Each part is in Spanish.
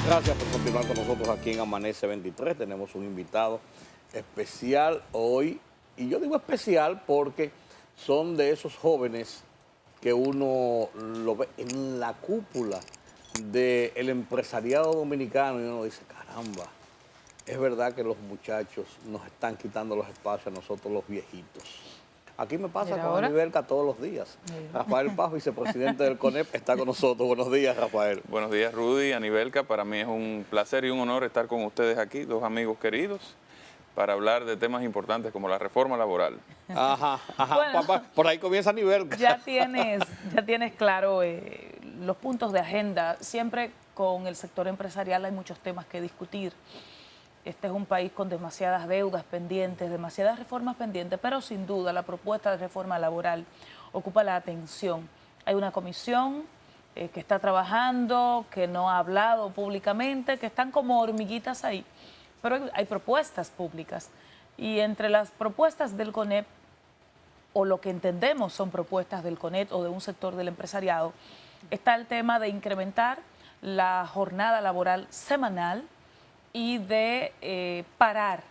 Gracias por continuar con nosotros aquí en Amanece 23. Tenemos un invitado especial hoy. Y yo digo especial porque son de esos jóvenes que uno lo ve en la cúpula del empresariado dominicano y uno dice, caramba, es verdad que los muchachos nos están quitando los espacios a nosotros los viejitos. Aquí me pasa con Anivelca todos los días. Rafael Paz, vicepresidente del CONEP, está con nosotros. Buenos días, Rafael. Buenos días, Rudy, Anivelca. Para mí es un placer y un honor estar con ustedes aquí, dos amigos queridos, para hablar de temas importantes como la reforma laboral. Ajá, Bueno, papá, por ahí comienza Anivelca. Ya tienes claro los puntos de agenda. Siempre con el sector empresarial hay muchos temas que discutir. Este es un país con demasiadas deudas pendientes, demasiadas reformas pendientes, pero sin duda la propuesta de reforma laboral ocupa la atención. Hay una comisión que está trabajando, que no ha hablado públicamente, que están como hormiguitas ahí, pero hay propuestas públicas. Y entre las propuestas del CONEP, o lo que entendemos son propuestas del CONEP o de un sector del empresariado, está el tema de incrementar la jornada laboral semanal y de parar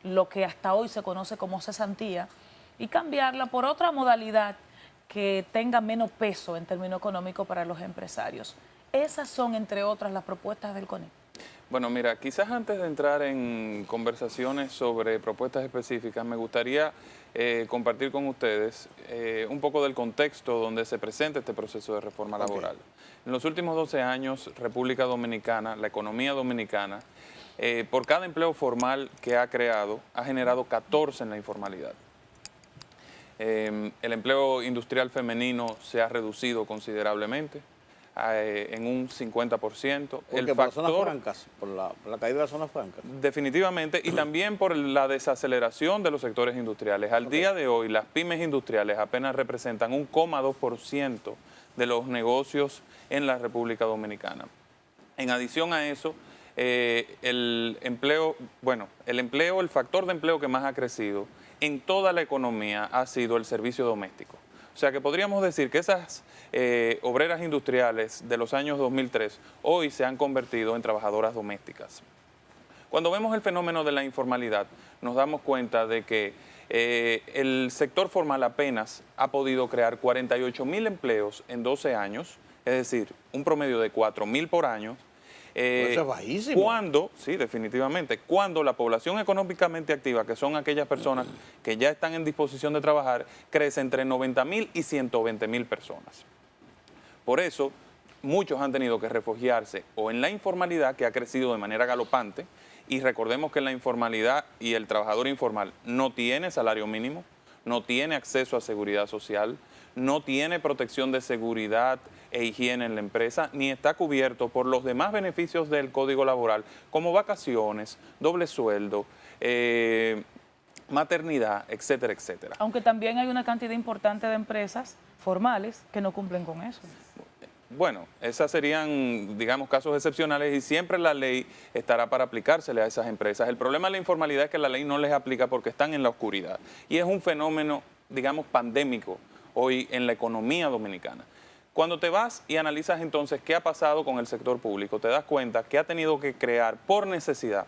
lo que hasta hoy se conoce como cesantía y cambiarla por otra modalidad que tenga menos peso en términos económicos para los empresarios. Esas son, entre otras, las propuestas del CONEP. Bueno, mira, quizás antes de entrar en conversaciones sobre propuestas específicas, me gustaría compartir con ustedes un poco del contexto donde se presenta este proceso de reforma laboral. En los últimos 12 años, República Dominicana, la economía dominicana, por cada empleo formal que ha creado, ha generado 14 en la informalidad. El empleo industrial femenino se ha reducido considerablemente, en un 50%. ¿Por qué? ¿Por las zonas francas? ¿Por la caída de las zonas francas? Definitivamente, y también por la desaceleración de los sectores industriales. Al día de hoy, las pymes industriales apenas representan un 0,2% de los negocios en la República Dominicana. En adición a eso, el factor de empleo que más ha crecido en toda la economía ha sido el servicio doméstico. O sea que podríamos decir que esas obreras industriales de los años 2003 hoy se han convertido en trabajadoras domésticas. Cuando vemos el fenómeno de la informalidad, nos damos cuenta de que el sector formal apenas ha podido crear 48.000 empleos en 12 años, es decir, un promedio de 4.000 por año. Eso es bajísimo. Sí, definitivamente, cuando la población económicamente activa, que son aquellas personas que ya están en disposición de trabajar, crece entre 90.000 y 120.000 personas. Por eso, muchos han tenido que refugiarse o en la informalidad, que ha crecido de manera galopante, y recordemos que la informalidad y el trabajador informal no tiene salario mínimo, no tiene acceso a seguridad social, no tiene protección de seguridad e higiene en la empresa, ni está cubierto por los demás beneficios del Código Laboral, como vacaciones, doble sueldo, maternidad, etcétera, etcétera. Aunque también hay una cantidad importante de empresas formales que no cumplen con eso. Bueno, esas serían, digamos, casos excepcionales y siempre la ley estará para aplicársele a esas empresas. El problema de la informalidad es que la ley no les aplica porque están en la oscuridad. Y es un fenómeno, digamos, pandémico hoy en la economía dominicana. Cuando te vas y analizas entonces qué ha pasado con el sector público, te das cuenta que ha tenido que crear por necesidad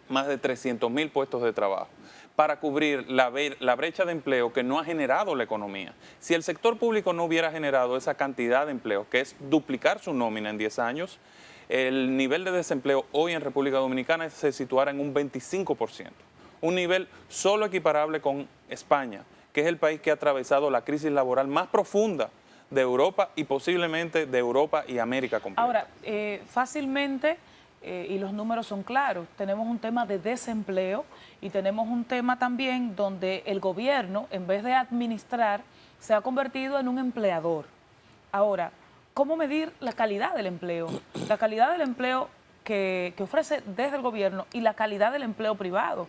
más de 300.000 puestos de trabajo para cubrir la brecha de empleo que no ha generado la economía. Si el sector público no hubiera generado esa cantidad de empleo, que es duplicar su nómina en 10 años, el nivel de desempleo hoy en República Dominicana se situara en un 25%. Un nivel solo equiparable con España, que es el país que ha atravesado la crisis laboral más profunda de Europa y posiblemente de Europa y América completa. Ahora, fácilmente, y los números son claros, tenemos un tema de desempleo y tenemos un tema también donde el gobierno, en vez de administrar, se ha convertido en un empleador. Ahora, ¿cómo medir la calidad del empleo? La calidad del empleo que ofrece desde el gobierno y la calidad del empleo privado.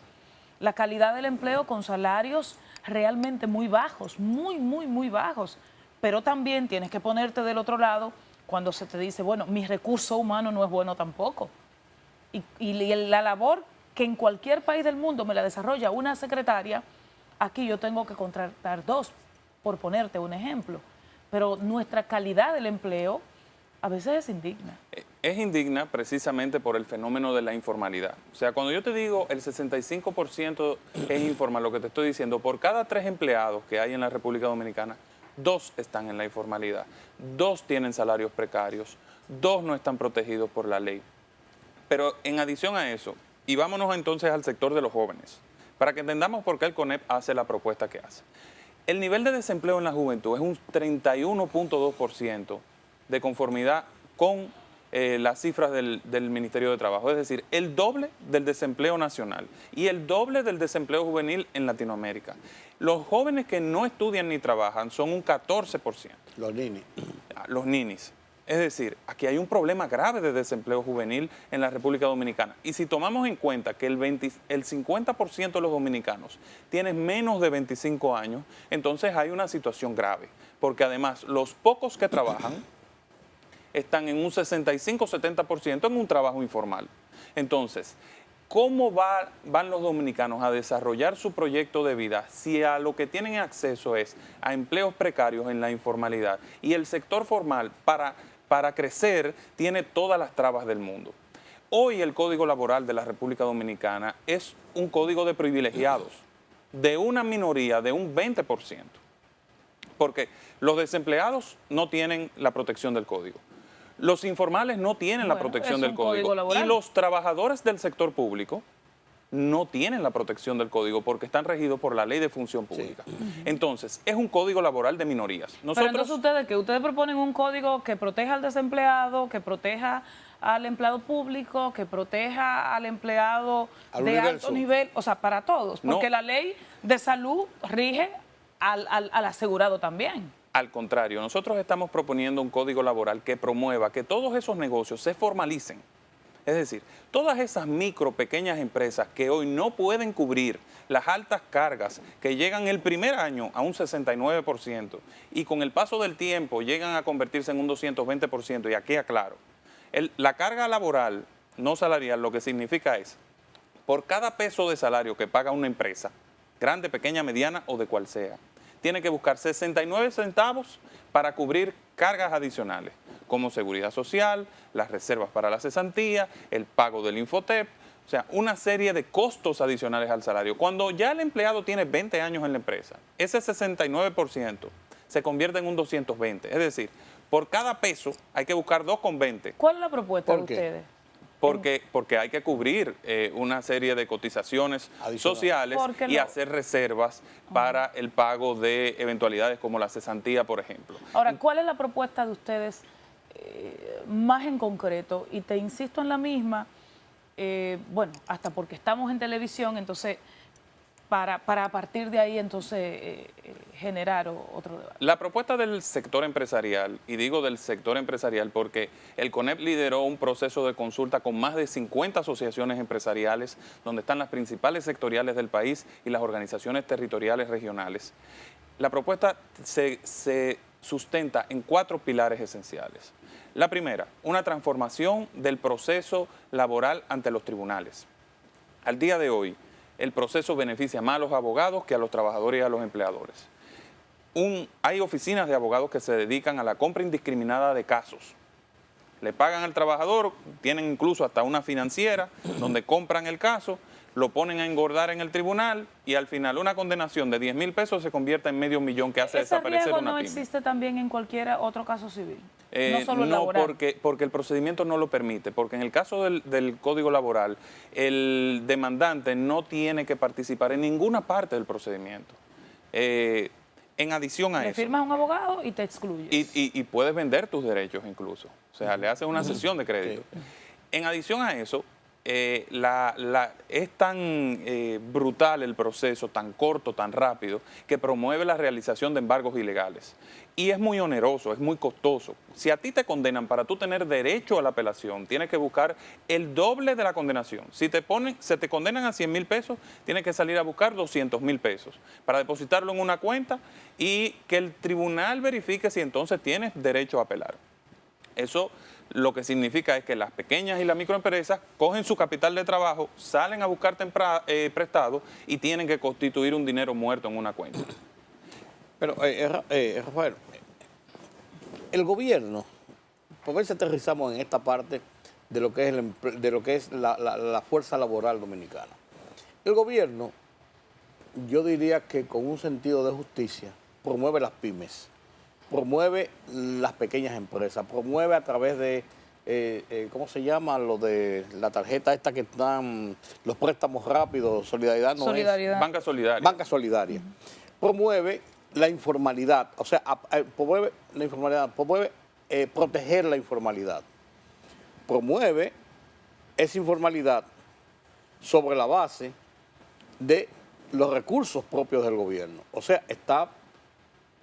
La calidad del empleo con salarios realmente muy bajos, muy bajos. Pero también tienes que ponerte del otro lado cuando se te dice, bueno, mi recurso humano no es bueno tampoco. Y la labor que en cualquier país del mundo me la desarrolla una secretaria, aquí yo tengo que contratar 2, por ponerte un ejemplo. Pero nuestra calidad del empleo a veces es indigna. Es indigna precisamente por el fenómeno de la informalidad. O sea, cuando yo te digo el 65% es informal, lo que te estoy diciendo, por cada 3 empleados que hay en la República Dominicana, 2 están en la informalidad, 2 tienen salarios precarios, 2 no están protegidos por la ley. Pero en adición a eso, y vámonos entonces al sector de los jóvenes, para que entendamos por qué el CONEP hace la propuesta que hace. El nivel de desempleo en la juventud es un 31.2% de conformidad con las cifras del Ministerio de Trabajo, es decir, el doble del desempleo nacional y el doble del desempleo juvenil en Latinoamérica. Los jóvenes que no estudian ni trabajan son un 14%. Los ninis. Los ninis. Es decir, aquí hay un problema grave de desempleo juvenil en la República Dominicana. Y si tomamos en cuenta que el 50% de los dominicanos tienen menos de 25 años, entonces hay una situación grave. Porque además, los pocos que trabajan están en un 65-70% en un trabajo informal. Entonces, ¿cómo van los dominicanos a desarrollar su proyecto de vida si a lo que tienen acceso es a empleos precarios en la informalidad? Y el sector formal, para crecer, tiene todas las trabas del mundo. Hoy el Código Laboral de la República Dominicana es un código de privilegiados, de una minoría de un 20%. Porque los desempleados no tienen la protección del código. Los informales no tienen la protección del código. Y los trabajadores del sector público no tienen la protección del código porque están regidos por la Ley de Función Pública. Sí. Entonces, es un código laboral de minorías. Pero entonces ustedes proponen un código que proteja al desempleado, que proteja al empleado público, que proteja al empleado de alto nivel, o sea, para todos, porque la ley de salud rige al asegurado también. Al contrario, nosotros estamos proponiendo un código laboral que promueva que todos esos negocios se formalicen. Es decir, todas esas pequeñas empresas que hoy no pueden cubrir las altas cargas que llegan el primer año a un 69% y con el paso del tiempo llegan a convertirse en un 220%, y aquí aclaro, la carga laboral no salarial lo que significa es, por cada peso de salario que paga una empresa, grande, pequeña, mediana o de cual sea, tiene que buscar 69 centavos para cubrir cargas adicionales, como seguridad social, las reservas para la cesantía, el pago del Infotep, o sea, una serie de costos adicionales al salario. Cuando ya el empleado tiene 20 años en la empresa, ese 69% se convierte en un 220, es decir, por cada peso hay que buscar 2,20. ¿Cuál es la propuesta de ustedes? Porque hay que cubrir una serie de cotizaciones sociales y hacer reservas para el pago de eventualidades como la cesantía, por ejemplo. Ahora, ¿cuál es la propuesta de ustedes más en concreto? Y te insisto en la misma, bueno, hasta porque estamos en televisión, entonces, para a partir de ahí, entonces, generar otro debate. La propuesta del sector empresarial, y digo del sector empresarial porque el CONEP lideró un proceso de consulta con más de 50 asociaciones empresariales, donde están las principales sectoriales del país y las organizaciones territoriales regionales. La propuesta se sustenta en 4 pilares esenciales. La primera, una transformación del proceso laboral ante los tribunales. Al día de hoy, el proceso beneficia más a los abogados que a los trabajadores y a los empleadores. Hay oficinas de abogados que se dedican a la compra indiscriminada de casos. Le pagan al trabajador, tienen incluso hasta una financiera donde compran el caso, lo ponen a engordar en el tribunal y al final una condenación de 10,000 pesos se convierte en $500,000 que hace desaparecer una pyme. ¿Ese riesgo no existe también en cualquier otro caso civil? No solo el laboral. Porque el procedimiento no lo permite, porque en el caso del Código Laboral, el demandante no tiene que participar en ninguna parte del procedimiento. En adición a eso... Le firmas a un abogado y te excluyes. Y puedes vender tus derechos incluso. O sea, le haces una cesión de crédito. En adición a eso, es tan brutal el proceso, tan corto, tan rápido, que promueve la realización de embargos ilegales. Y es muy oneroso, es muy costoso. Si a ti te condenan para tú tener derecho a la apelación, tienes que buscar el doble de la condenación. Si se te condenan a 100,000 pesos, tienes que salir a buscar 200,000 pesos para depositarlo en una cuenta y que el tribunal verifique si entonces tienes derecho a apelar. Eso lo que significa es que las pequeñas y las microempresas cogen su capital de trabajo, salen a buscarte prestado y tienen que constituir un dinero muerto en una cuenta. Pero, Rafael, el gobierno por ver si aterrizamos en esta parte de lo que es, de lo que es la fuerza laboral dominicana. El gobierno, yo diría que con un sentido de justicia, promueve las pymes, promueve las pequeñas empresas, promueve a través de, ¿cómo se llama? Lo de la tarjeta esta que dan los préstamos rápidos, Solidaridad no Solidaridad. Banca Solidaria. Banca Solidaria. Promueve la informalidad, o sea, promueve la informalidad, promueve proteger la informalidad. Promueve esa informalidad sobre la base de los recursos propios del gobierno. O sea, está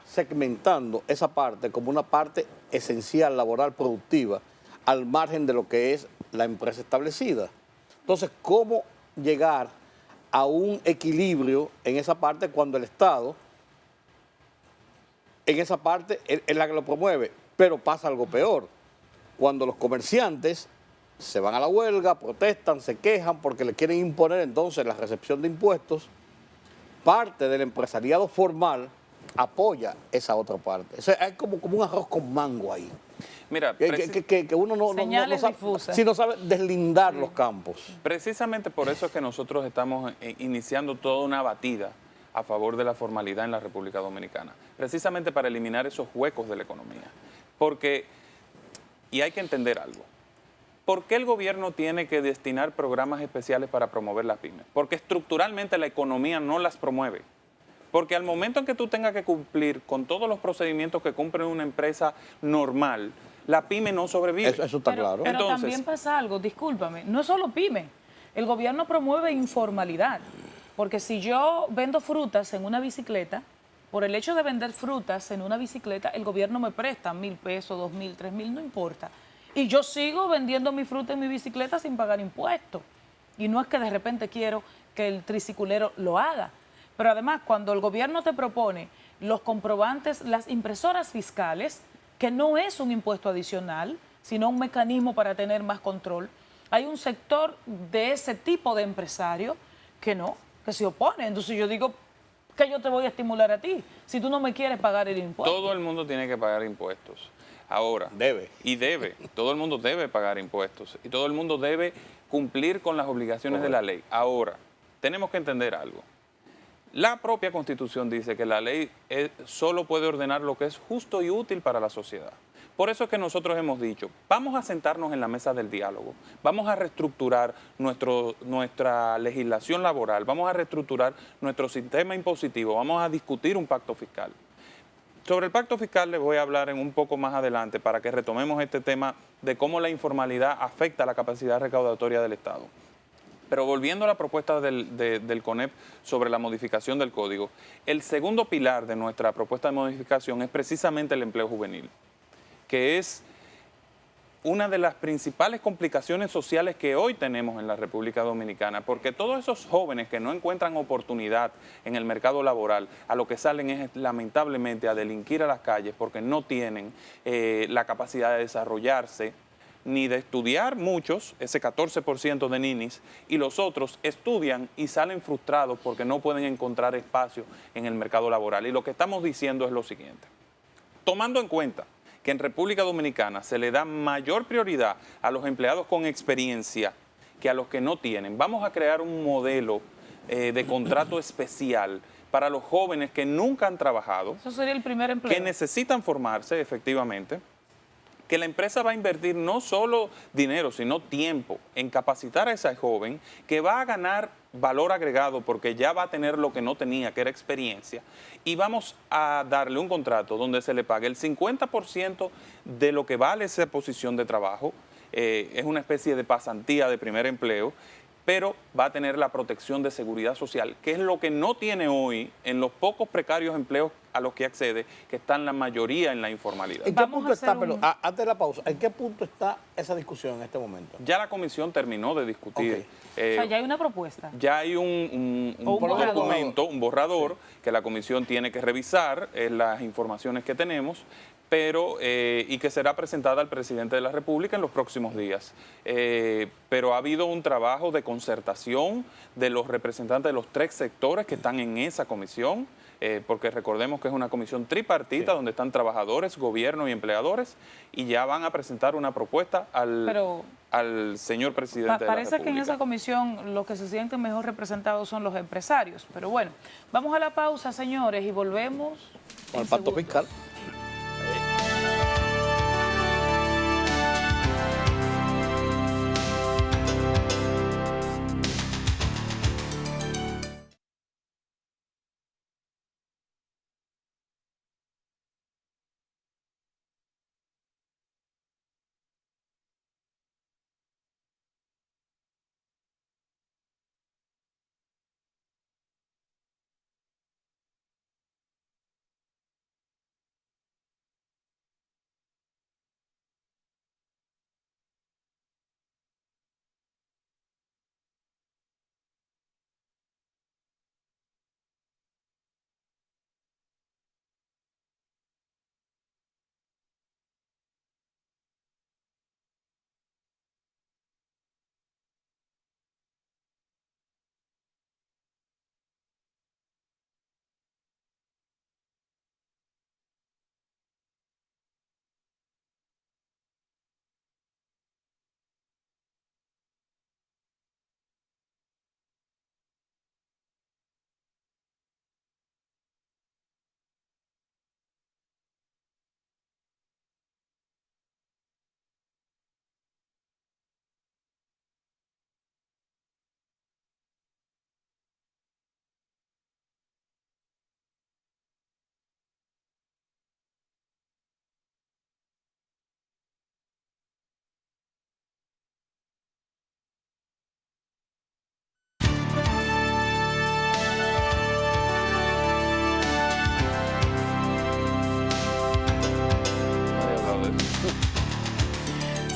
segmentando esa parte como una parte esencial, laboral, productiva, al margen de lo que es la empresa establecida. Entonces, ¿cómo llegar a un equilibrio en esa parte cuando el Estado, en esa parte, es la que lo promueve? Pero pasa algo peor. Cuando los comerciantes se van a la huelga, protestan, se quejan porque le quieren imponer entonces la recepción de impuestos, parte del empresariado formal apoya esa otra parte. O sea, hay como un arroz con mango ahí. Mira, Que uno no Señales sabe, difusas. si no sabe deslindar los campos. precisamente por eso es que nosotros estamos iniciando toda una batida a favor de la formalidad en la República Dominicana, precisamente para eliminar esos huecos de la economía. Porque, y hay que entender algo, ¿por qué el gobierno tiene que destinar programas especiales para promover las pymes? Porque estructuralmente la economía no las promueve. Porque al momento en que tú tengas que cumplir con todos los procedimientos que cumple una empresa normal, la pyme no sobrevive. Eso está claro. Pero Entonces, también pasa algo, discúlpame, no es solo pyme, el gobierno promueve informalidad, porque si yo vendo frutas en una bicicleta, por el hecho de vender frutas en una bicicleta, el gobierno me presta 1.000 pesos, 2.000, 3.000, no importa. Y yo sigo vendiendo mi fruta en mi bicicleta sin pagar impuestos. Y no es que de repente quiero que el triciclero lo haga. Pero además, cuando el gobierno te propone los comprobantes, las impresoras fiscales, que no es un impuesto adicional, sino un mecanismo para tener más control, hay un sector de ese tipo de empresario que no, que se opone. Entonces yo digo, que yo te voy a estimular a ti si tú no me quieres pagar el impuesto? todo el mundo tiene que pagar impuestos. Ahora. Debe. Y debe. Todo el mundo debe pagar impuestos. Y todo el mundo debe cumplir con las obligaciones de la ley. Ahora, tenemos que entender algo. La propia Constitución dice que la ley solo puede ordenar lo que es justo y útil para la sociedad. Por eso es que nosotros hemos dicho, vamos a sentarnos en la mesa del diálogo, vamos a reestructurar nuestra legislación laboral, vamos a reestructurar nuestro sistema impositivo, vamos a discutir un pacto fiscal. Sobre el pacto fiscal les voy a hablar en un poco más adelante para que retomemos este tema de cómo la informalidad afecta la capacidad recaudatoria del Estado. Pero volviendo a la propuesta del CONEP sobre la modificación del código, el segundo pilar de nuestra propuesta de modificación es precisamente el empleo juvenil, que es una de las principales complicaciones sociales que hoy tenemos en la República Dominicana, porque todos esos jóvenes que no encuentran oportunidad en el mercado laboral, a lo que salen es lamentablemente a delinquir a las calles porque no tienen la capacidad de desarrollarse, ni de estudiar muchos, ese 14% de ninis, y los otros estudian y salen frustrados porque no pueden encontrar espacio en el mercado laboral. Y lo que estamos diciendo es lo siguiente, tomando en cuenta que en República Dominicana se le da mayor prioridad a los empleados con experiencia que a los que no tienen, vamos a crear un modelo de contrato especial para los jóvenes que nunca han trabajado. Eso sería el primer empleo. Que necesitan formarse, efectivamente, que la empresa va a invertir no solo dinero, sino tiempo en capacitar a ese joven que va a ganar valor agregado porque ya va a tener lo que no tenía, que era experiencia, y vamos a darle un contrato donde se le pague el 50% de lo que vale esa posición de trabajo, es una especie de pasantía de primer empleo, pero va a tener la protección de seguridad social, que es lo que no tiene hoy en los pocos precarios empleos a los que accede, que están la mayoría en la informalidad. ¿En qué Vamos punto a hacer está, antes de la pausa, en qué punto está esa discusión en este momento? Ya la comisión terminó de discutir. Ok. O sea, ya hay una propuesta. Ya hay un borrador. documento, un borrador, que la comisión tiene que revisar, las informaciones que tenemos, pero y que será presentada al presidente de la República en los próximos días. Pero ha habido un trabajo de concertación de los representantes de los 3 sectores que están en esa comisión. porque recordemos que es una comisión tripartita donde están trabajadores, gobierno y empleadores, y ya van a presentar una propuesta al señor presidente de la parece que en República. esa comisión los que se sienten mejor representados son los empresarios. Pero bueno, vamos a la pausa, señores, y volvemos Con en el pacto segundos. fiscal.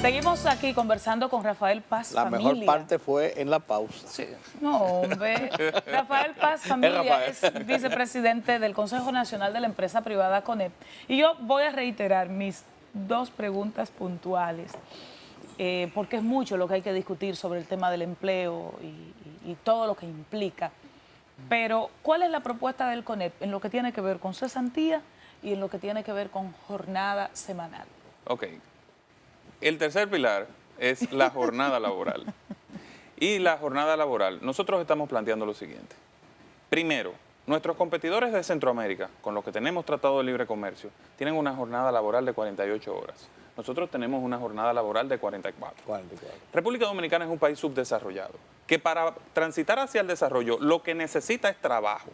Seguimos aquí conversando con Rafael Paz La Familia. mejor parte fue en la pausa. Sí. No, hombre. Rafael Paz Familia Rafael. es vicepresidente del Consejo Nacional de la Empresa Privada CONEP. Y yo voy a reiterar mis dos preguntas puntuales, porque es mucho lo que hay que discutir sobre el tema del empleo y todo lo que implica. Pero, ¿cuál es la propuesta del CONEP en lo que tiene que ver con cesantía y en lo que tiene que ver con jornada semanal? Ok. El tercer pilar es la jornada laboral. Y la jornada laboral, nosotros estamos planteando lo siguiente. Primero, nuestros competidores de Centroamérica, con los que tenemos tratado de libre comercio, tienen una jornada laboral de 48 horas. Nosotros tenemos una jornada laboral de 44. 44. República Dominicana es un país subdesarrollado, que para transitar hacia el desarrollo lo que necesita es trabajo.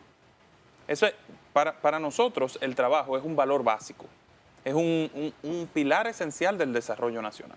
Eso es, para nosotros el trabajo es un valor básico. Es un pilar esencial del desarrollo nacional.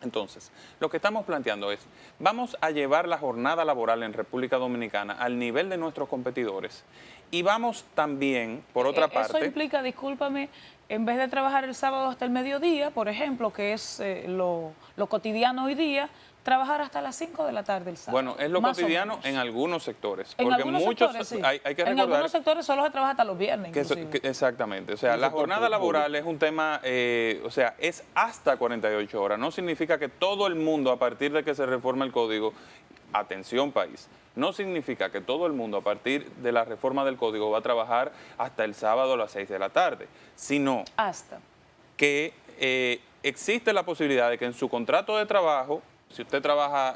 Entonces, lo que estamos planteando es, vamos a llevar la jornada laboral en República Dominicana al nivel de nuestros competidores y vamos también, por otra parte... Eso implica, discúlpame, en vez de trabajar el sábado hasta el mediodía, por ejemplo, que es lo cotidiano hoy día, trabajar hasta las 5 de la tarde el sábado. Bueno, es lo más o cotidiano menos. en algunos sectores. En Porque algunos muchos, sectores, sí. hay que En recordar algunos sectores solo se trabaja hasta los viernes, exactamente. O sea, El la sector jornada laboral es un tema, o sea, es hasta 48 horas. No significa que todo el mundo, a partir de que se reforma el código, atención país, no significa que todo el mundo a partir de la reforma del código va a trabajar hasta el sábado a las 6 de la tarde, sino hasta que existe la posibilidad de que en su contrato de trabajo, si usted trabaja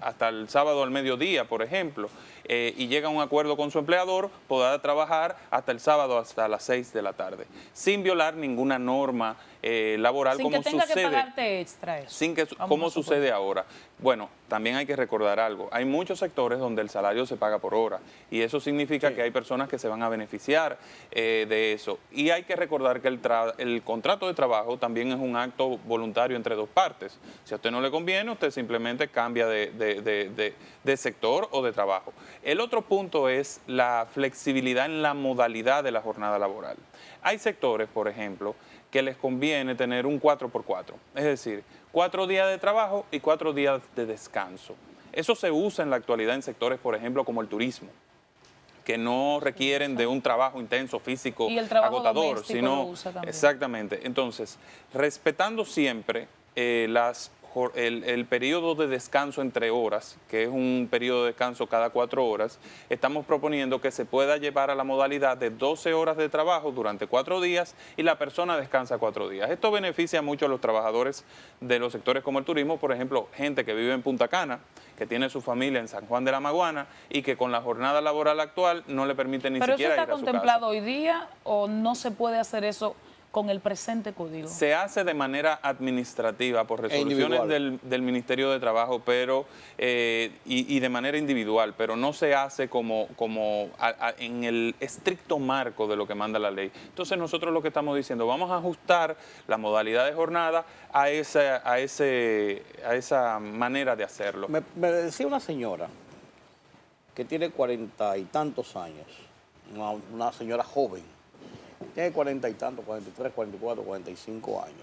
hasta el sábado al mediodía, por ejemplo, y llega a un acuerdo con su empleador, podrá trabajar hasta el sábado hasta las 6 de la tarde, sin violar ninguna norma laboral, sin como que tenga sucede. que pagarte extra eso. Sin que, Vamos como a suponer. sucede ahora. Bueno, también hay que recordar algo. Hay muchos sectores donde el salario se paga por hora y eso significa que hay personas que se van a beneficiar de eso. Y hay que recordar que el contrato de trabajo también es un acto voluntario entre dos partes. Si a usted no le conviene, usted simplemente cambia de sector o de trabajo. El otro punto es la flexibilidad en la modalidad de la jornada laboral. Hay sectores, por ejemplo, que les conviene tener un 4x4, es decir, 4 días de trabajo y 4 días de descanso. Eso se usa en la actualidad en sectores, por ejemplo, como el turismo, que no requieren de un trabajo intenso, físico, Y el trabajo agotador, doméstico sino lo usa también. exactamente. Entonces, respetando siempre las el periodo de descanso entre horas, que es un periodo de descanso cada 4 horas, estamos proponiendo que se pueda llevar a la modalidad de 12 horas de trabajo durante 4 días y la persona descansa 4 días. Esto beneficia mucho a los trabajadores de los sectores como el turismo, por ejemplo, gente que vive en Punta Cana, que tiene su familia en San Juan de la Maguana y que con la jornada laboral actual no le permite ni ¿Pero siquiera ir a eso su está casa. contemplado hoy día o no se puede hacer eso con el presente código? Se hace de manera administrativa por resoluciones del Ministerio de Trabajo, pero y de manera individual, pero no se hace como en el estricto marco de lo que manda la ley. Entonces nosotros lo que estamos diciendo, vamos a ajustar la modalidad de jornada a esa manera de hacerlo. Me decía una señora que tiene 40 y tantos años, una señora joven, tiene 40 y tantos, 43, 44, 45 años.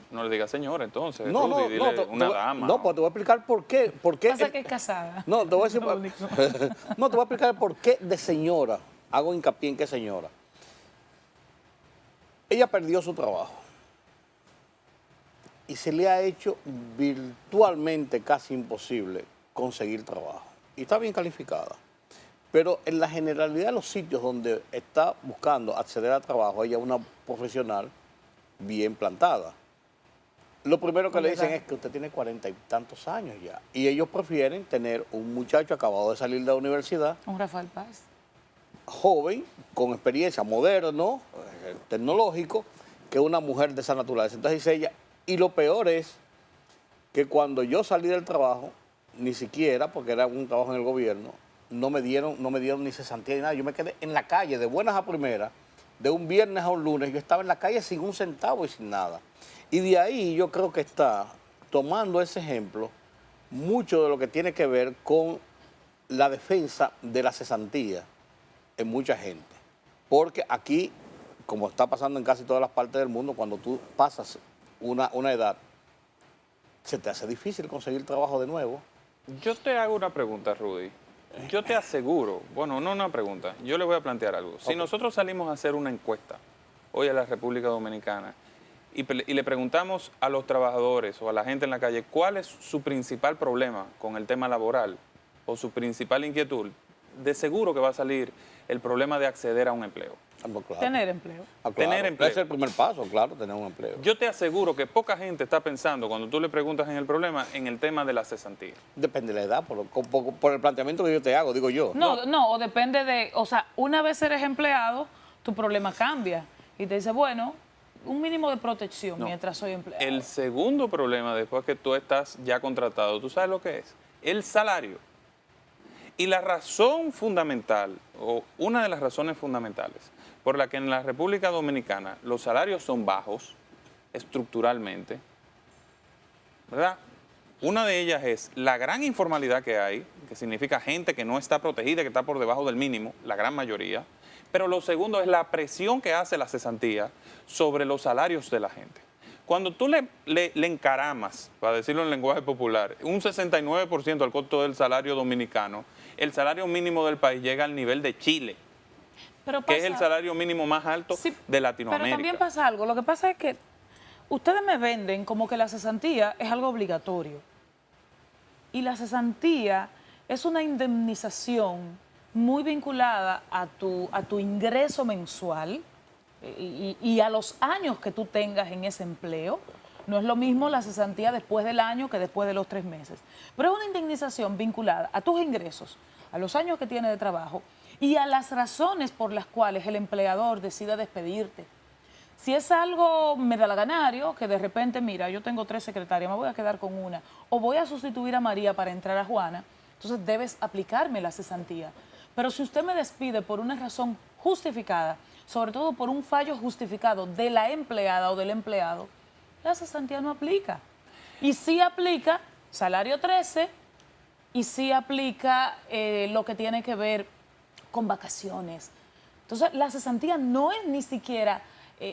No le diga señora, entonces, No, Rudy, dile una dama. No, pues te voy a explicar por qué. Pasa que es casada. No, te voy a decir. Lo único. No, te voy a explicar por qué de señora. Hago hincapié en qué señora. Ella perdió su trabajo. Y se le ha hecho virtualmente casi imposible conseguir trabajo. Y está bien calificada. Pero en la generalidad de los sitios donde está buscando acceder a trabajo, ella es una profesional bien plantada. Lo primero que le dicen es que usted tiene 40 y tantos años ya. Y ellos prefieren tener un muchacho acabado de salir de la universidad, Un Rafael Paz. joven, con experiencia, moderno, tecnológico, que una mujer de esa naturaleza. Entonces dice ella, y lo peor es que cuando yo salí del trabajo, ni siquiera, porque era un trabajo en el gobierno, no me dieron ni cesantía ni nada. Yo me quedé en la calle de buenas a primeras, de un viernes a un lunes. Yo estaba en la calle sin un centavo y sin nada. Y de ahí yo creo que está tomando ese ejemplo mucho de lo que tiene que ver con la defensa de la cesantía en mucha gente. Porque aquí, como está pasando en casi todas las partes del mundo, cuando tú pasas una edad, se te hace difícil conseguir trabajo de nuevo. Yo te hago una pregunta, Rudy. Yo te aseguro, bueno, no una pregunta, yo le voy a plantear algo. Si nosotros salimos a hacer una encuesta hoy a la República Dominicana y le preguntamos a los trabajadores o a la gente en la calle cuál es su principal problema con el tema laboral o su principal inquietud, de seguro que va a salir el problema de acceder a un empleo. Claro. Tener empleo. Claro. Tener empleo. Ese es el primer paso, claro, tener un empleo. Yo te aseguro que poca gente está pensando, cuando tú le preguntas en el problema, en el tema de la cesantía. Depende de la edad, por el planteamiento que yo te hago, digo yo. No, o depende de, o sea, una vez eres empleado, tu problema cambia. Y te dice, bueno, un mínimo de protección No. mientras soy empleado. El segundo problema, después que tú estás ya contratado, ¿tú sabes lo que es? El salario. Y la razón fundamental, o una de las razones fundamentales, por la que en la República Dominicana los salarios son bajos, estructuralmente, ¿verdad? Una de ellas es la gran informalidad que hay, que significa gente que no está protegida, que está por debajo del mínimo, la gran mayoría. Pero lo segundo es la presión que hace la cesantía sobre los salarios de la gente. Cuando tú le encaramas, para decirlo en lenguaje popular, un 69% al costo del salario dominicano, el salario mínimo del país llega al nivel de Chile, que es el salario mínimo más alto de Latinoamérica. Pero también pasa algo. Lo que pasa es que ustedes me venden como que la cesantía es algo obligatorio. Y la cesantía es una indemnización muy vinculada a tu ingreso mensual y a los años que tú tengas en ese empleo. No es lo mismo la cesantía después del año que después de los 3 meses. Pero es una indemnización vinculada a tus ingresos, a los años que tienes de trabajo y a las razones por las cuales el empleador decida despedirte. Si es algo medalaganario, que de repente, mira, yo tengo 3 secretarias, me voy a quedar con una, o voy a sustituir a María para entrar a Juana, entonces debes aplicarme la cesantía. Pero si usted me despide por una razón justificada, sobre todo por un fallo justificado de la empleada o del empleado, la cesantía no aplica. Y sí aplica salario 13 y sí aplica lo que tiene que ver con vacaciones. Entonces, la cesantía no es ni siquiera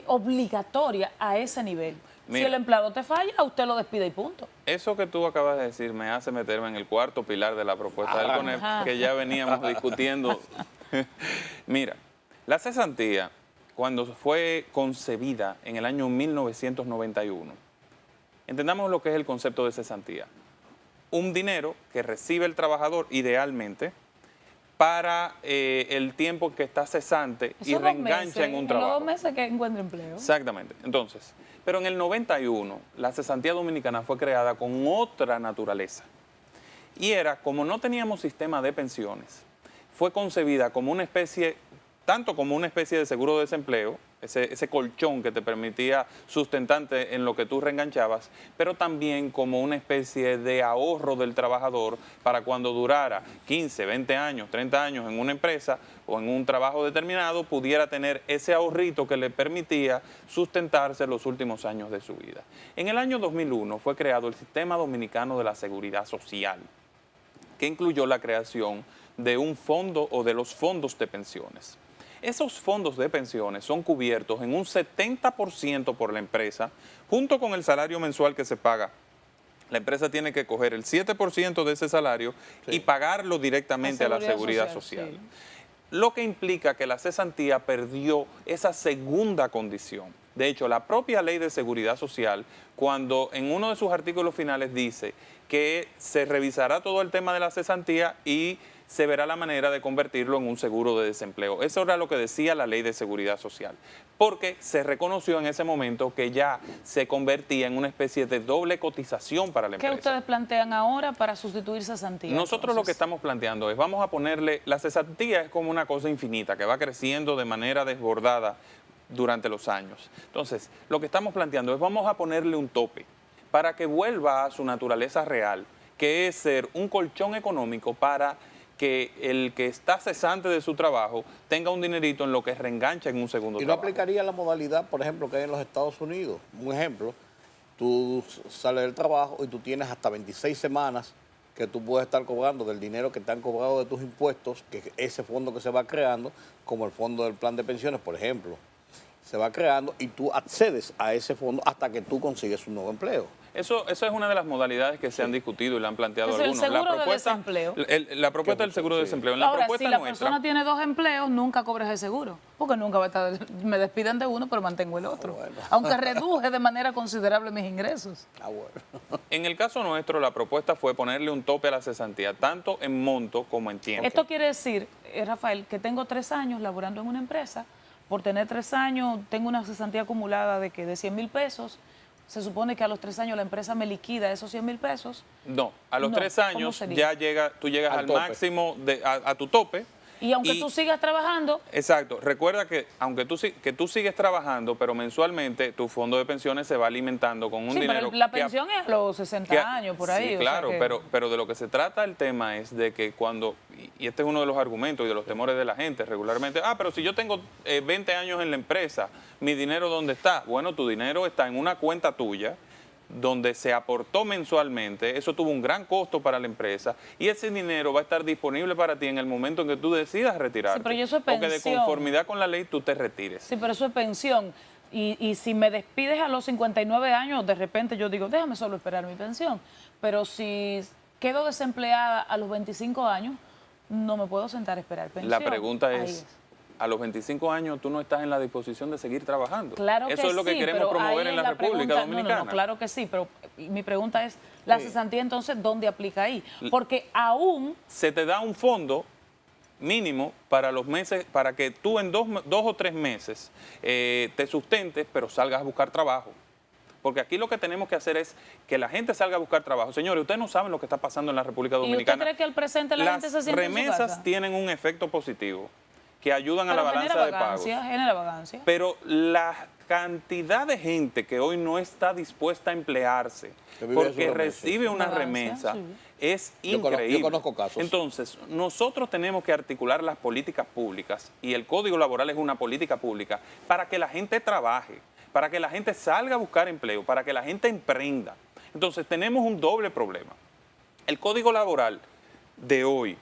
obligatoria a ese nivel. Mira, si el empleado te falla, usted lo despide y punto. Eso que tú acabas de decir me hace meterme en el cuarto pilar de la propuesta del CONEP, que ya veníamos discutiendo. Mira, la cesantía, cuando fue concebida en el año 1991, Entendamos lo que es el concepto de cesantía. Un dinero que recibe el trabajador idealmente para el tiempo que está cesante y reengancha en un trabajo. En los 2 meses que encuentra empleo. Exactamente. Entonces, pero en el 91 la cesantía dominicana fue creada con otra naturaleza. Y era, como no teníamos sistema de pensiones, fue concebida como una especie, tanto como una especie de seguro de desempleo, ese colchón que te permitía sustentarte en lo que tú reenganchabas, pero también como una especie de ahorro del trabajador para cuando durara 15, 20 años, 30 años en una empresa o en un trabajo determinado, pudiera tener ese ahorrito que le permitía sustentarse los últimos años de su vida. En el año 2001 fue creado el Sistema Dominicano de la Seguridad Social, que incluyó la creación de un fondo o de los fondos de pensiones. Esos fondos de pensiones son cubiertos en un 70% por la empresa, junto con el salario mensual que se paga. La empresa tiene que coger el 7% de ese salario y pagarlo directamente a la Seguridad Social. Sí. Lo que implica que la cesantía perdió esa segunda condición. De hecho, la propia Ley de Seguridad Social, cuando en uno de sus artículos finales dice que se revisará todo el tema de la cesantía y se verá la manera de convertirlo en un seguro de desempleo. Eso era lo que decía la Ley de Seguridad Social, porque se reconoció en ese momento que ya se convertía en una especie de doble cotización para la empresa. ¿Qué ustedes plantean ahora para sustituir cesantía? Nosotros lo que estamos planteando es, vamos a ponerle, la cesantía es como una cosa infinita, que va creciendo de manera desbordada durante los años. Entonces, lo que estamos planteando es, vamos a ponerle un tope para que vuelva a su naturaleza real, que es ser un colchón económico para que el que está cesante de su trabajo tenga un dinerito en lo que reengancha en un segundo trabajo. ¿Y no aplicaría la modalidad, por ejemplo, que hay en los Estados Unidos? Un ejemplo, tú sales del trabajo y tú tienes hasta 26 semanas que tú puedes estar cobrando del dinero que te han cobrado de tus impuestos, que ese fondo que se va creando, como el fondo del plan de pensiones, por ejemplo, se va creando y tú accedes a ese fondo hasta que tú consigues un nuevo empleo. Eso es una de las modalidades que se han discutido y le han planteado algunos. El seguro de desempleo. La propuesta del seguro de desempleo. Ahora, si la persona tiene 2 empleos, nunca cobres el seguro, porque nunca va a estar, me despiden de uno, pero mantengo el otro. Bueno. Aunque reduje de manera considerable mis ingresos. Bueno. En el caso nuestro, la propuesta fue ponerle un tope a la cesantía, tanto en monto como en tiempo. Esto quiere decir, Rafael, que tengo 3 años laborando en una empresa, por tener 3 años tengo una cesantía acumulada de 100,000 pesos. Se supone que a los 3 años la empresa me liquida esos 100,000 pesos. No, a los 3 años ya tú llegas al máximo, a tu tope. Y aunque tú sigas trabajando. Exacto. Recuerda que aunque tú sigues trabajando, pero mensualmente tu fondo de pensiones se va alimentando con un dinero. Pero la pensión es a los 60 años, por ahí. Sí, claro, pero de lo que se trata el tema es de que cuando, y este es uno de los argumentos y de los temores de la gente regularmente, pero si yo tengo 20 años en la empresa, ¿mi dinero dónde está? Bueno, tu dinero está en una cuenta tuya, donde se aportó mensualmente, eso tuvo un gran costo para la empresa y ese dinero va a estar disponible para ti en el momento en que tú decidas retirarte. Sí, pero eso es pensión. O que de conformidad con la ley tú te retires. Sí, pero eso es pensión. Y si me despides a los 59 años, de repente yo digo, déjame solo esperar mi pensión. Pero si quedo desempleada a los 25 años, no me puedo sentar a esperar pensión. La pregunta es, a los 25 años tú no estás en la disposición de seguir trabajando. Claro que eso es lo que sí, queremos promover en la República Dominicana. No, claro que sí, pero mi pregunta es, la cesantía entonces, ¿dónde aplica ahí? Porque aún... Se te da un fondo mínimo para los meses, para que tú en 2 o 3 meses te sustentes, pero salgas a buscar trabajo. Porque aquí lo que tenemos que hacer es que la gente salga a buscar trabajo. Señores, ustedes no saben lo que está pasando en la República Dominicana. ¿Y usted cree que al presente la gente se siente en su casa? Las remesas tienen un efecto positivo que ayudan a la balanza de pagos. Genera vagancia. Pero la cantidad de gente que hoy no está dispuesta a emplearse porque recibe una remesa es increíble. Yo conozco casos. Entonces, nosotros tenemos que articular las políticas públicas y el Código Laboral es una política pública para que la gente trabaje, para que la gente salga a buscar empleo, para que la gente emprenda. Entonces, tenemos un doble problema. El Código Laboral de hoy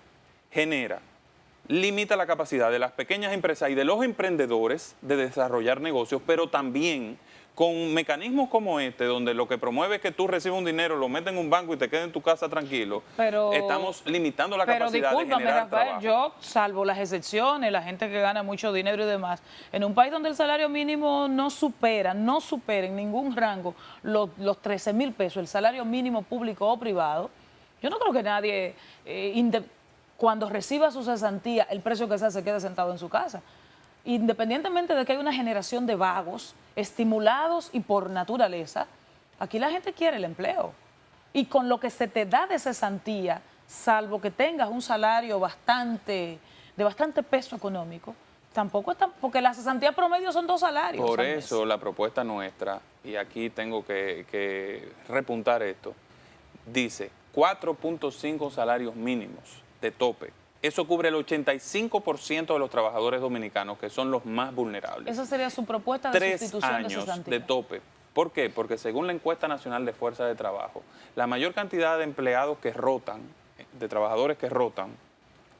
limita la capacidad de las pequeñas empresas y de los emprendedores de desarrollar negocios, pero también con mecanismos como este, donde lo que promueve es que tú recibes un dinero, lo metes en un banco y te quedes en tu casa tranquilo, Pero, estamos limitando la capacidad de discúlpame, generar Rafael, trabajo. yo, salvo las excepciones, la gente que gana mucho dinero y demás, en un país donde el salario mínimo no supera en ningún rango los 13.000 pesos, el salario mínimo público o privado, yo no creo que nadie, cuando reciba su cesantía, el precio que sea, se quede sentado en su casa. Independientemente de que hay una generación de vagos, estimulados y por naturaleza, aquí la gente quiere el empleo. Y con lo que se te da de cesantía, salvo que tengas un salario de bastante peso económico, tampoco está, porque la cesantía promedio son 2 salarios. Por al mes. eso la propuesta nuestra, y aquí tengo que repuntar esto, dice 4.5 salarios mínimos de tope. Eso cubre el 85% de los trabajadores dominicanos, que son los más vulnerables. Esa sería su propuesta de 3 sustitución de años cesantía. de tope. ¿Por qué? Porque según la encuesta nacional de fuerza de trabajo, la mayor cantidad de empleados que rotan, de trabajadores que rotan,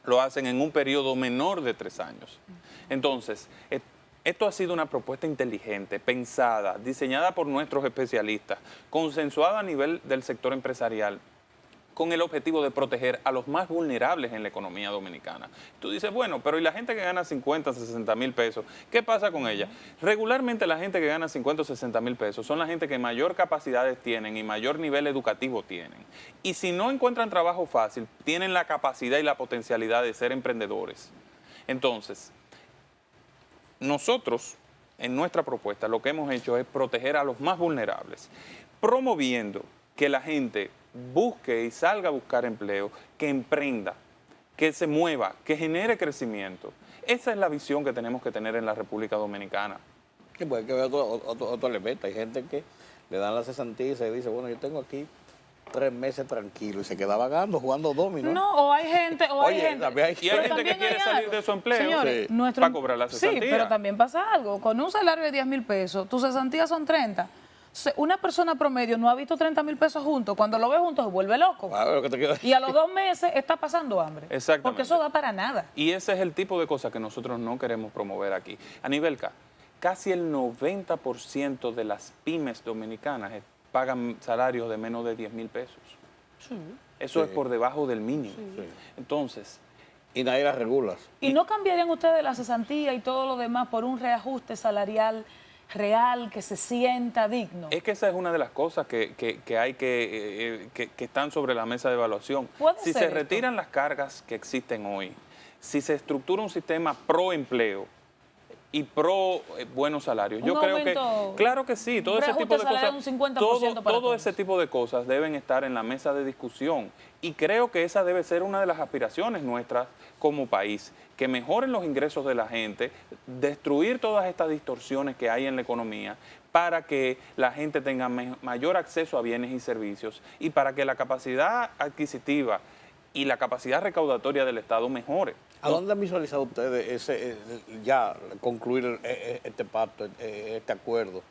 lo hacen en un periodo menor de 3 años. Entonces, esto ha sido una propuesta inteligente, pensada, diseñada por nuestros especialistas, consensuada a nivel del sector empresarial, con el objetivo de proteger a los más vulnerables en la economía dominicana. Tú dices, bueno, pero ¿y la gente que gana 50, 60 mil pesos? ¿Qué pasa con ella? Regularmente la gente que gana 50 o 60 mil pesos son la gente que mayor capacidades tienen y mayor nivel educativo tienen. Y si no encuentran trabajo fácil, tienen la capacidad y la potencialidad de ser emprendedores. Entonces, nosotros, en nuestra propuesta, lo que hemos hecho es proteger a los más vulnerables, promoviendo que la gente busque y salga a buscar empleo, que emprenda, que se mueva, que genere crecimiento. Esa es la visión que tenemos que tener en la República Dominicana. Que puede que ver otro elemento. Hay gente que le dan la cesantía y se dice, bueno, yo tengo aquí 3 meses tranquilo y se queda vagando, jugando dominó. No, o hay gente, Oye, también hay- Y hay pero gente que también quiere hay salir algo. de su empleo Señores, sí, para cobrar la cesantía. Sí, pero también pasa algo. Con un salario de 10.000 pesos, tus cesantías son 30. Una persona promedio no ha visto 30.000 pesos juntos. Cuando lo ve juntos se vuelve loco. A ver, lo que te quiero decir. Y a los 2 meses está pasando hambre. Exactamente. Porque eso da para nada. Y ese es el tipo de cosas que nosotros no queremos promover aquí. Anibelka, casi el 90% de las pymes dominicanas pagan salarios de menos de 10 mil pesos. Eso es por debajo del mínimo. Sí. Entonces, Y nadie las regula. ¿Y no cambiarían ustedes la cesantía y todo lo demás por un reajuste salarial real que se sienta digno? es que esa es una de las cosas que hay que están sobre la mesa de evaluación. Puede Si ser se esto. retiran las cargas que existen hoy, si se estructura un sistema pro empleo y pro buenos salarios, Un yo creo que, aumento, claro que sí, todo un ese tipo de reajuste cosas, salarial de un 50% para todo todos. ese tipo de cosas deben estar en la mesa de discusión y creo que esa debe ser una de las aspiraciones nuestras como país, que mejoren los ingresos de la gente, destruir todas estas distorsiones que hay en la economía para que la gente tenga mayor acceso a bienes y servicios y para que la capacidad adquisitiva y la capacidad recaudatoria del Estado mejore. ¿A dónde han visualizado ustedes ya concluir este pacto, este acuerdo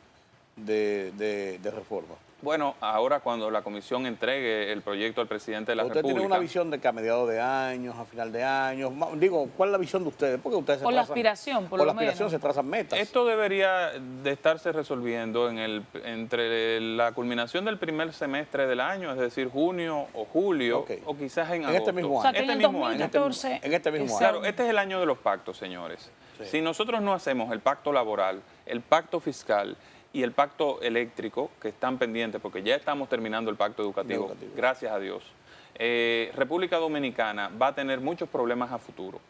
de reforma? Bueno, ahora cuando la comisión entregue el proyecto al presidente de la ¿Usted República... tiene una visión de que a mediados de años, a final de años? Digo, ¿cuál es la visión de ustedes? Porque ustedes se Por la trazan- aspiración, por por lo la aspiración menos. se trazan metas. Esto debería de estarse resolviendo entre la culminación del primer semestre del año, es decir, junio o julio, Ok. o quizás en En este agosto. mismo O sea, año. que en Este el mismo año. 2014... En este mismo año. Claro, este es el año de los pactos, señores. Sí. Si nosotros no hacemos el pacto laboral, el pacto fiscal y el pacto eléctrico, que están pendientes, porque ya estamos terminando el pacto educativo, gracias a Dios, República Dominicana va a tener muchos problemas a futuro.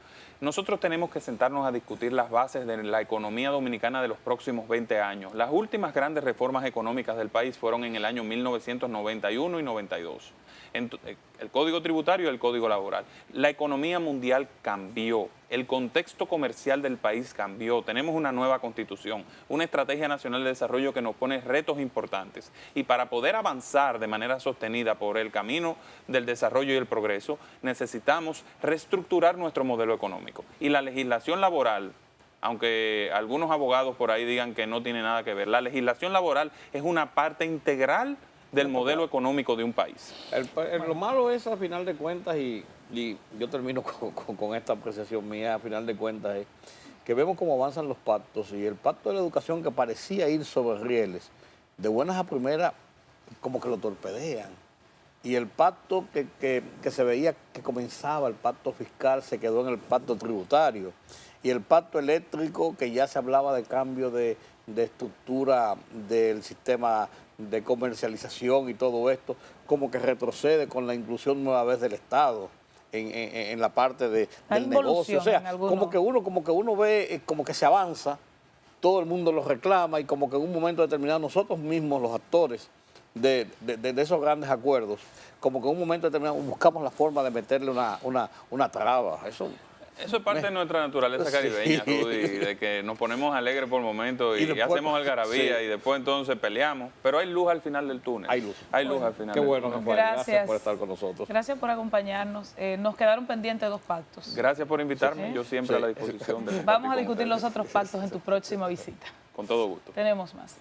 Nosotros tenemos que sentarnos a discutir las bases de la economía dominicana de los próximos 20 años. Las últimas grandes reformas económicas del país fueron en el año 1991 y 92. El Código Tributario y el Código Laboral. La economía mundial cambió, el contexto comercial del país cambió, tenemos una nueva constitución, una estrategia nacional de desarrollo que nos pone retos importantes. Y para poder avanzar de manera sostenida por el camino del desarrollo y el progreso, necesitamos reestructurar nuestro modelo económico. Y la legislación laboral, aunque algunos abogados por ahí digan que no tiene nada que ver, la legislación laboral es una parte integral del modelo económico de un país. Lo malo es, a final de cuentas, y yo termino con esta apreciación mía, a final de cuentas, es que vemos cómo avanzan los pactos y el pacto de la educación que parecía ir sobre rieles, de buenas a primeras, como que lo torpedean. Y el pacto que se veía que comenzaba, el pacto fiscal, se quedó en el pacto tributario. Y el pacto eléctrico, que ya se hablaba de cambio de estructura del sistema de comercialización y todo esto, como que retrocede con la inclusión nueva vez del Estado en la parte del negocio. O sea, como que uno ve, como que se avanza, todo el mundo lo reclama y como que en un momento determinado nosotros mismos, los actores de esos grandes acuerdos, como que en un momento determinado buscamos la forma de meterle una traba. Eso es parte de nuestra naturaleza caribeña, sí. Rudy, de que nos ponemos alegres por momentos y después, hacemos algarabía sí. y después entonces peleamos, pero hay luz al final del túnel. Hay luz. Hay luz al final Qué del bueno, túnel. Rafael. Gracias por estar con nosotros. Gracias por acompañarnos. Nos quedaron pendientes 2 pactos. Gracias por invitarme, Sí. yo siempre Sí. a la disposición de Vamos a compartir con discutir los ustedes. otros pactos en tu próxima visita. Con todo gusto. Tenemos más.